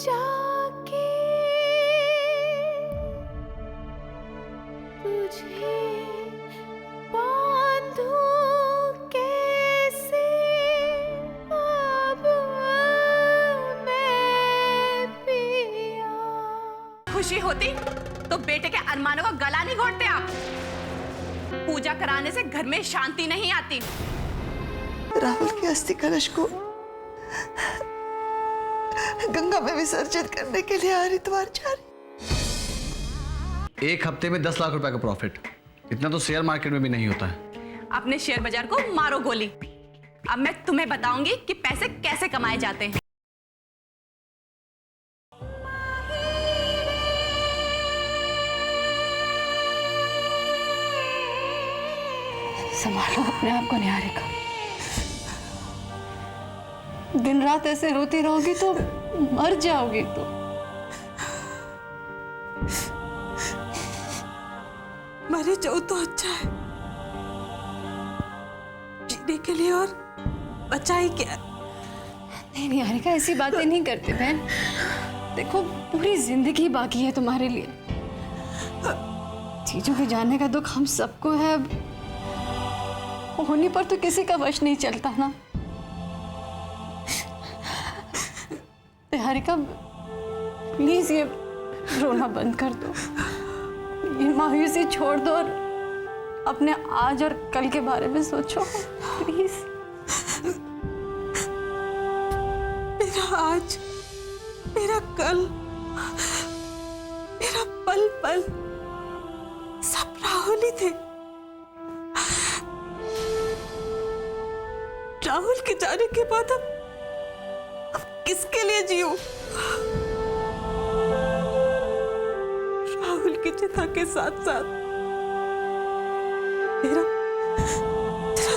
जाके तुझे बांधूं कैसे अब मैं पिया। खुशी होती तो बेटे के अरमानों का गला नहीं घोटते आप। पूजा कराने से घर में शांति नहीं आती। राहुल के अस्थि कलश को गंगा में विसर्जन करने के लिए हरिद्वार जा रही। एक हफ्ते में 10 लाख रुपए का प्रॉफिट, इतना तो शेयर मार्केट में भी नहीं होता है। अपने शेयर बाजार को मारो गोली। अब मैं तुम्हें बताऊंगी कि पैसे कैसे कमाए जाते हैं। संभालो अपने आप को निहारिका। दिन रात ऐसे रोती रहोगी तो मर जाओगी तो। मरे जाओ तो अच्छा है, जीने के लिए और बचा ही क्या। नहीं निहारिका, ऐसी बातें नहीं करते बहन। देखो पूरी जिंदगी बाकी है तुम्हारे लिए। चीजों के जाने का दुख हम सबको है, होने पर तो किसी का वश नहीं चलता ना। निहारिका प्लीज ये रोना बंद कर दो, ये मायूसी छोड़ दो और अपने आज और कल के बारे में सोचो प्लीज। मेरा आज, मेरा कल, मेरा पल पल सब राहुल ही थे। राहुल के जाने के बाद अब किसके लिए जीऊं? राहुल की चिता के साथ साथ मेरा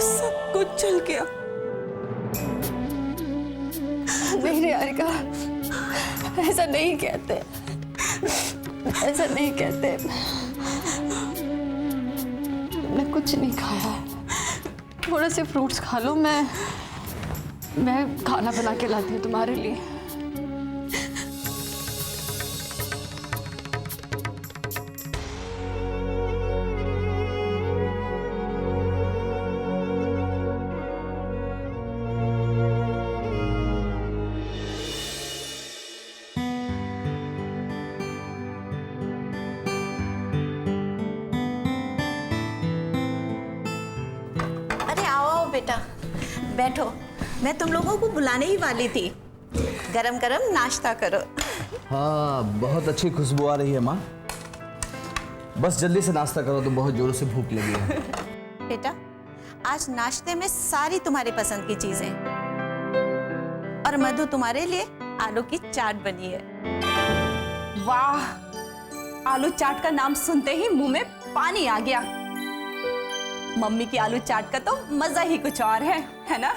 सब कुछ चल गया। नहीं निहारिका, ऐसा नहीं कहते, ऐसा नहीं कहते। तुमने कुछ नहीं खाया, थोड़े से फ्रूट्स खा लो। मैं खाना बना के लाती हूँ तुम्हारे लिए। अरे आओ आओ बेटा, बैठो। मैं तुम लोगों को बुलाने ही वाली थी। गरम गरम नाश्ता करो। हाँ, बहुत अच्छी खुशबू आ रही है माँ। बस जल्दी से नाश्ता करो, तो बहुत जोरों से भूख लगी है। बेटा आज नाश्ते में सारी तुम्हारी पसंद की चीजें, और मधु तुम्हारे लिए आलू की चाट बनी है। वाह, आलू चाट का नाम सुनते ही मुंह में पानी आ गया। मम्मी की आलू चाट का तो मजा ही कुछ और है ना?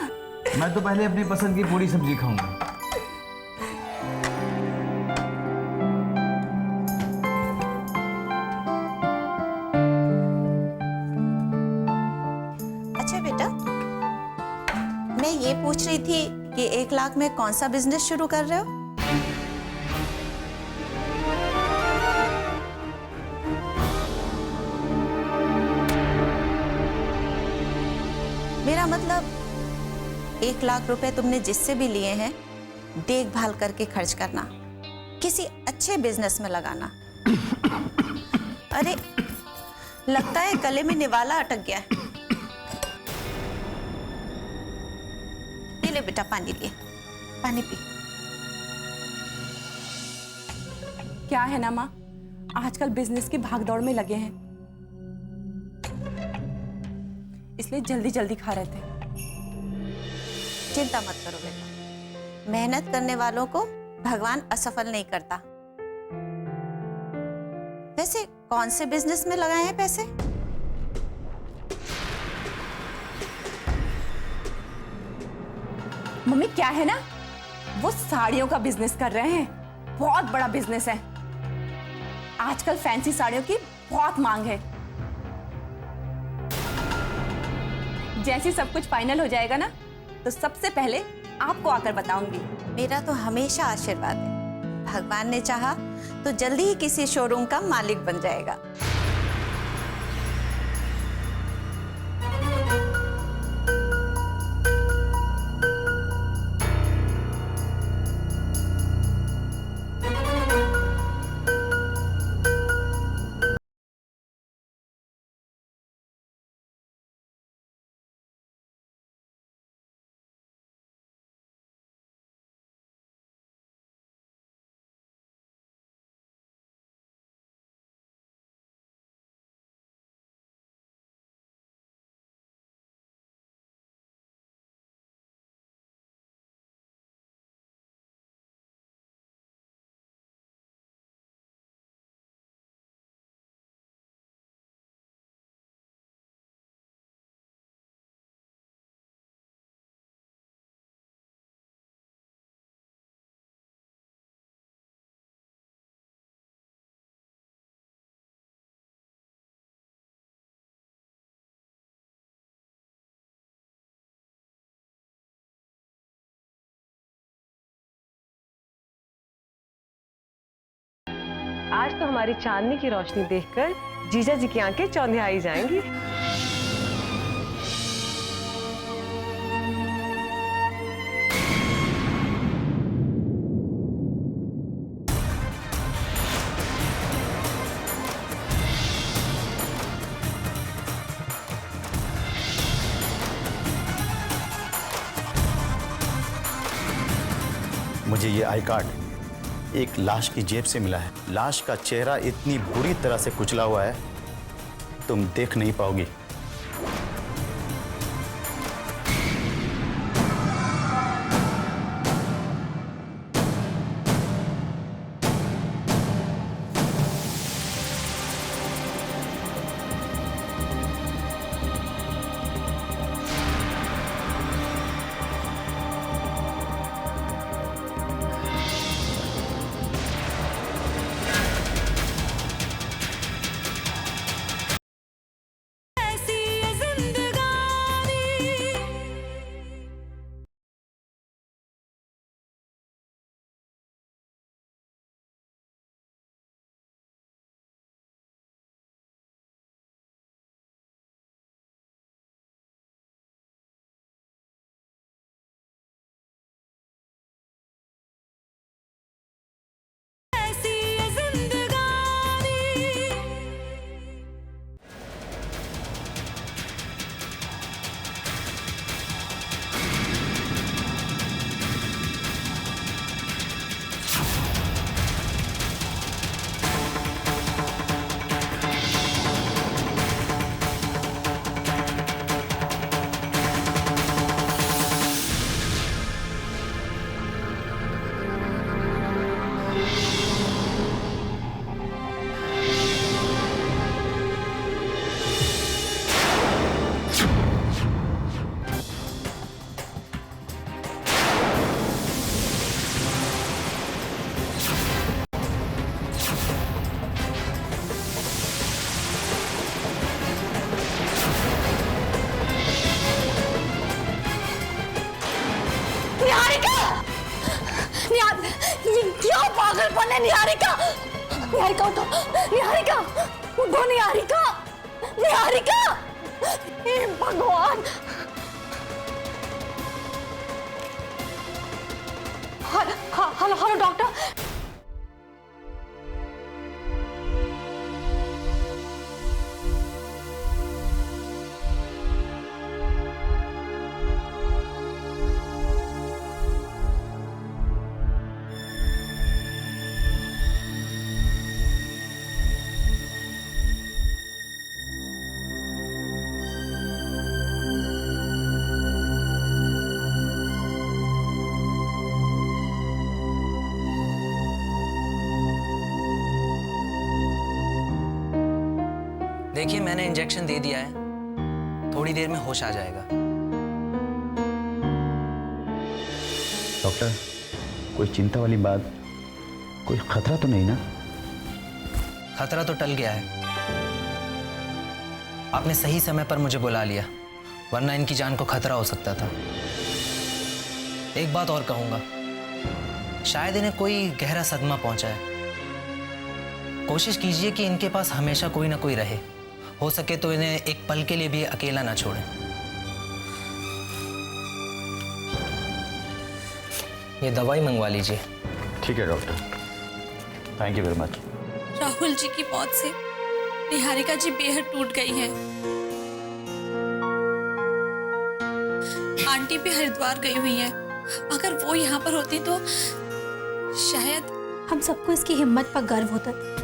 मैं तो पहले अपनी पसंद की पूरी सब्जी खाऊंगा। अच्छा बेटा, मैं ये पूछ रही थी कि 1 लाख में कौन सा बिजनेस शुरू कर रहे हो? मेरा मतलब 1 लाख रुपए तुमने जिससे भी लिए हैं, देखभाल करके खर्च करना, किसी अच्छे बिजनेस में लगाना। अरे लगता है गले में निवाला अटक गया है। ये ले बेटा, पानी लिए, पानी पी। क्या है ना माँ, आजकल बिजनेस की भागदौड़ में लगे हैं, इसलिए जल्दी जल्दी खा रहे थे। चिंता मत करो बेटा, मेहनत करने वालों को भगवान असफल नहीं करता। वैसे कौन से बिजनेस में लगाए हैं पैसे? मम्मी क्या है ना, वो साड़ियों का बिजनेस कर रहे हैं। बहुत बड़ा बिजनेस है। आजकल फैंसी साड़ियों की बहुत मांग है। जैसे सब कुछ फाइनल हो जाएगा ना, तो सबसे पहले आपको आकर बताऊंगी। मेरा तो हमेशा आशीर्वाद है, भगवान ने चाहा तो जल्दी ही किसी शोरूम का मालिक बन जाएगा। आज तो हमारी चांदनी की रोशनी देखकर जीजा जी की आंखें चौंधियाई जाएंगी। मुझे ये आई कार्ड एक लाश की जेब से मिला है। लाश का चेहरा इतनी बुरी तरह से कुचला हुआ है, तुम देख नहीं पाओगी। क्या पागलपन है निहारिका? निहारिका उठो, निहारिका उठो, निहारिका, निहारिका, हे भगवान। Hello hello doctor. देखिए मैंने इंजेक्शन दे दिया है, थोड़ी देर में होश आ जाएगा। डॉक्टर, कोई चिंता वाली बात, कोई खतरा तो नहीं ना? खतरा तो टल गया है। आपने सही समय पर मुझे बुला लिया, वरना इनकी जान को खतरा हो सकता था। एक बात और कहूंगा, शायद इन्हें कोई गहरा सदमा पहुंचा है। कोशिश कीजिए कि इनके पास हमेशा कोई ना कोई रहे। हो सके तो इन्हें एक पल के लिए भी अकेला ना छोड़ें। ये दवाई मंगवा लीजिए। ठीक है doctor, thank you very much. Rahul ji की मौत से निहारिका जी बेहद टूट गई हैं। आंटी भी हरिद्वार गई हुई हैं। अगर वो यहाँ पर होती तो शायद हम सबको इसकी हिम्मत पर गर्व होता था।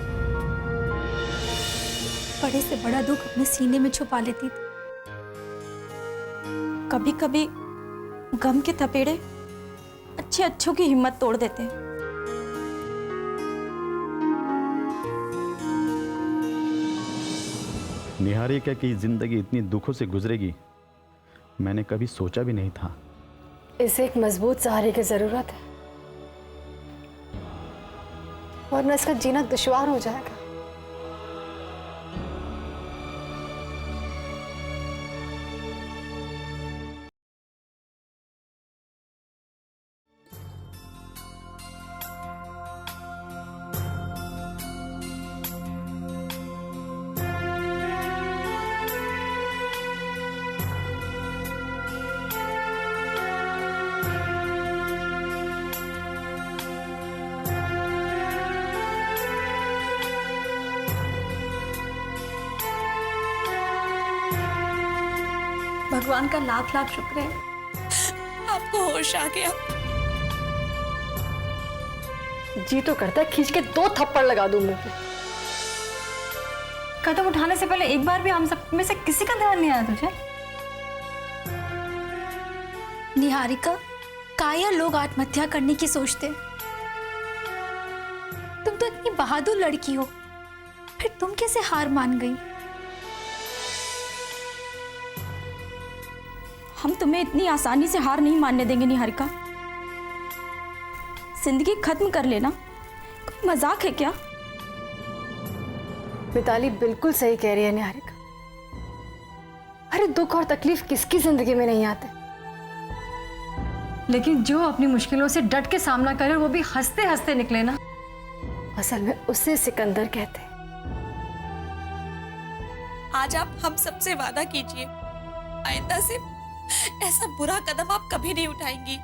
बड़े से बड़ा दुख अपने सीने में छुपा लेती थी। कभी कभी गम के थपेड़े अच्छों की हिम्मत तोड़ देते हैं। निहारिका की जिंदगी इतनी दुखों से गुजरेगी मैंने कभी सोचा भी नहीं था। इसे एक मजबूत सहारे की जरूरत है, वरना इसका जीना दुश्वार हो जाएगा। भगवान का लाख लाख शुक्र है आपको होश आ गया। जी तो करता है खींच के 2 थप्पड़ लगा दूं मुंह पे। कदम उठाने से पहले एक बार भी हम सब में से किसी का ध्यान नहीं आया तुझे? निहारिका, काया लोग आत्महत्या करने की सोचते। तुम तो इतनी बहादुर लड़की हो, फिर तुम कैसे हार मान गई? हम तुम्हें इतनी आसानी से हार नहीं मानने देंगे निहारिका। जिंदगी खत्म कर लेना कोई मजाक है क्या? मिताली बिल्कुल सही कह रही है निहारिका। अरे दुख और तकलीफ किसकी जिंदगी में नहीं आते, लेकिन जो अपनी मुश्किलों से डट के सामना करे वो भी हंसते हंसते निकले ना। असल में उसे सिकंदर कहते हैं। आज आप हम सबसे वादा कीजिए, आइंदा से ऐसा बुरा कदम आप कभी नहीं उठाएंगी।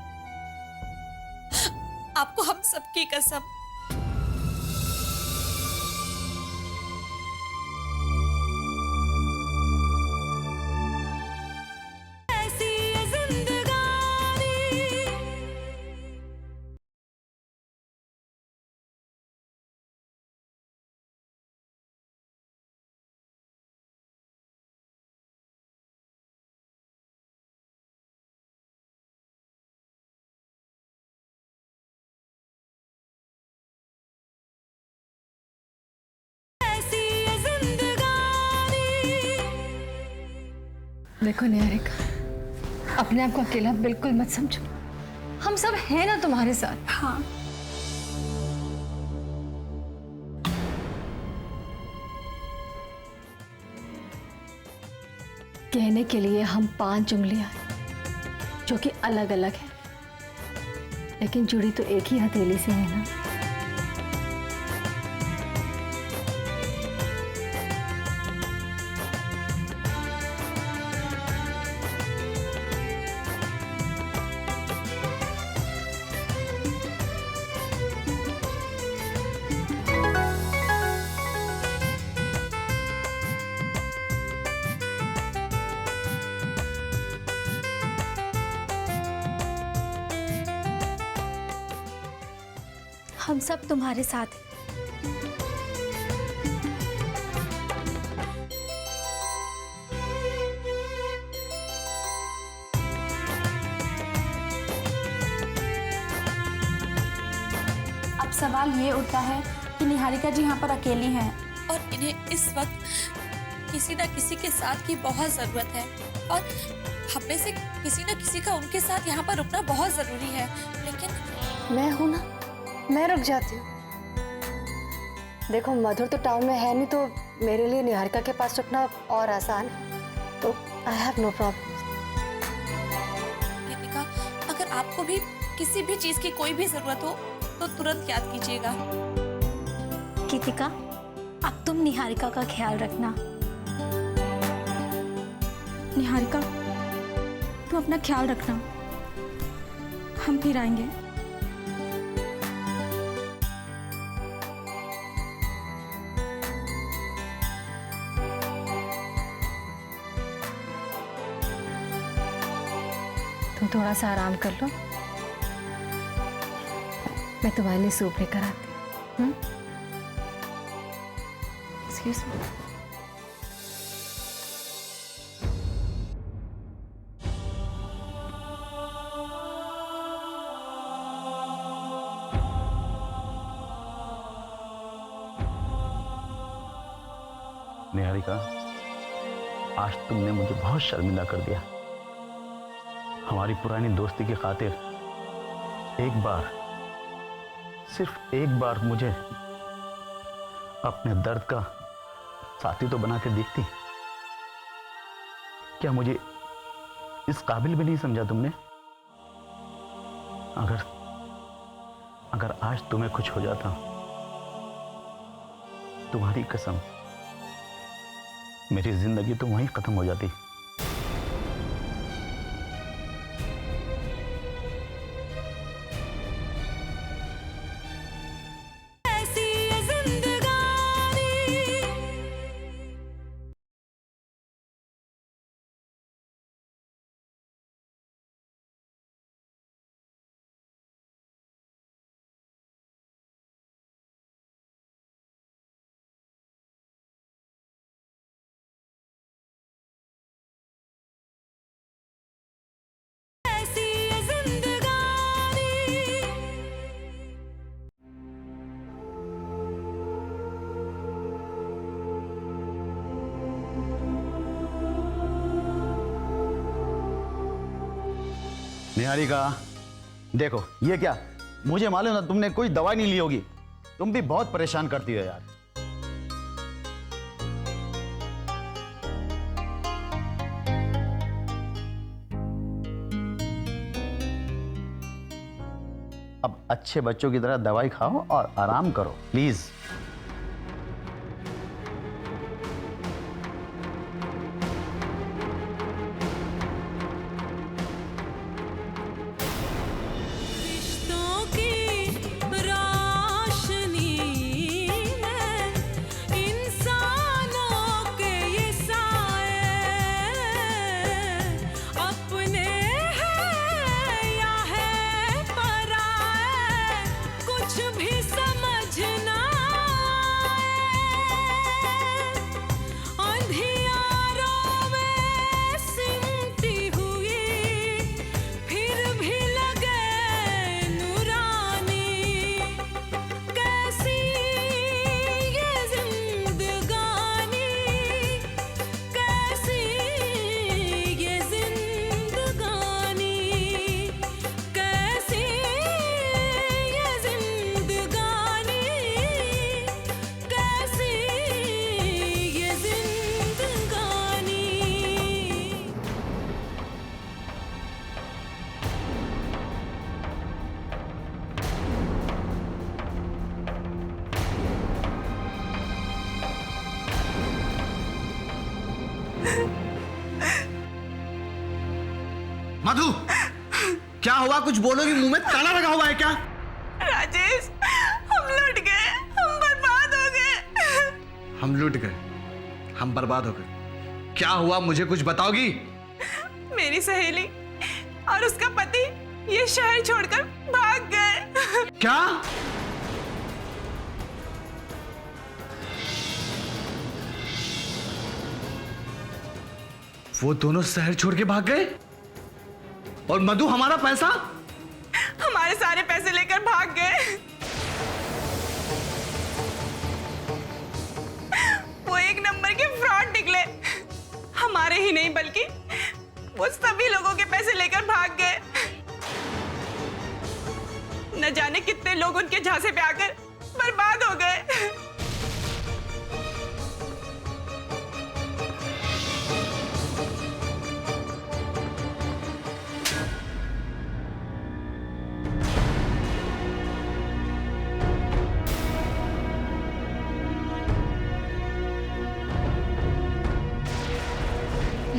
आपको हम सबकी कसम। देखो निहारिका, अपने आप को अकेला बिल्कुल मत समझो। हम सब हैं ना तुम्हारे साथ। हाँ, कहने के लिए हम 5 उंगलियां हैं जो कि अलग अलग हैं, लेकिन जुड़ी तो एक ही हथेली से है ना। हम सब तुम्हारे साथ हैं। अब सवाल ये उठता है कि निहारिका जी यहाँ पर अकेली हैं और इन्हें इस वक्त किसी न किसी के साथ की बहुत जरूरत है और हम में से किसी न किसी का उनके साथ यहाँ पर रुकना बहुत जरूरी है। लेकिन मैं हूं ना, मैं रुक जाती हूँ। देखो मधुर तो टाउन में है नहीं, तो मेरे लिए निहारिका के पास रुकना और आसान है, तो I have no problem. Deepika, अगर आपको भी किसी भी चीज की कोई भी जरूरत हो तो तुरंत याद कीजिएगा। गीतिका, अब तुम निहारिका का ख्याल रखना। निहारिका, तुम अपना ख्याल रखना, हम फिर आएंगे। तुम थोड़ा सा आराम कर लो, मैं तुम्हारे लिए सूप लेकर आती हूँ। Excuse me. निहारिका, आज तुमने मुझे बहुत शर्मिंदा कर दिया। हमारी पुरानी दोस्ती की खातिर एक बार, सिर्फ एक बार मुझे अपने दर्द का साथी तो बना के देखती। क्या मुझे इस काबिल भी नहीं समझा तुमने? अगर आज तुम्हें कुछ हो जाता, तुम्हारी कसम, मेरी जिंदगी तो वहीं खत्म हो जाती। निहारिका, देखो ये क्या, मुझे मालूम ना तुमने कोई दवाई नहीं ली होगी। तुम भी बहुत परेशान करती हो यार। अब अच्छे बच्चों की तरह दवाई खाओ और आराम करो प्लीज। मधु, क्या हुआ? कुछ बोलोगी? मुंह में ताला लगा हुआ है क्या? राजेश, हम लुट गए, हम बर्बाद हो गए। हम लुट गए, हम बर्बाद हो गए? क्या हुआ, मुझे कुछ बताओगी? मेरी सहेली और उसका पति ये शहर छोड़कर भाग गए। क्या? वो दोनों शहर छोड़ के भाग गए? और मधु, हमारा पैसा? हमारे सारे पैसे लेकर भाग गए। वो एक नंबर के फ्रॉड निकले। हमारे ही नहीं बल्कि वो सभी लोगों के पैसे लेकर भाग गए। न जाने कितने लोग उनके झांसे पे आकर बर्बाद हो गए।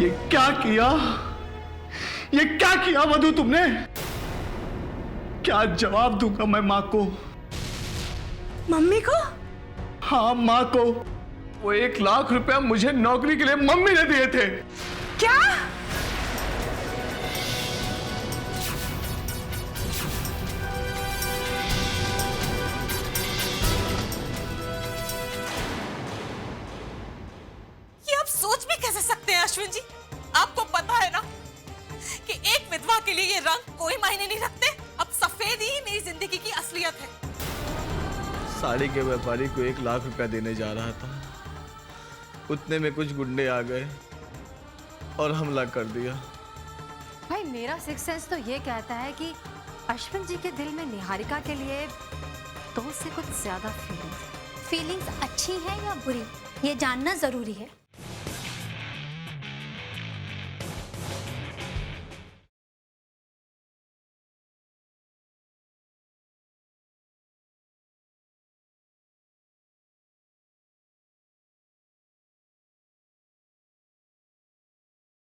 ये क्या किया? ये क्या किया मधु तुमने? क्या जवाब दूंगा मैं माँ को? मम्मी को? हाँ माँ को। वो 1 लाख रुपया मुझे नौकरी के लिए मम्मी ने दिए थे। क्या? ये आप सोच भी कैसे सकते हैं अश्विन जी? आपको पता है ना कि एक विधवा के लिए ये रंग कोई मायने नहीं रखते। अब सफेद ही मेरी जिंदगी की असलियत है। साड़ी के व्यापारी को 1 लाख रुपया देने जा रहा था, उतने में कुछ गुंडे आ गए और हमला कर दिया। भाई मेरा सिक्स सेंस तो ये कहता है कि अश्विन जी के दिल में निहारिका के लिए तो उससे कुछ ज्यादा फीलिंग्स फीलिंग्स अच्छी है या बुरी, ये जानना जरूरी है।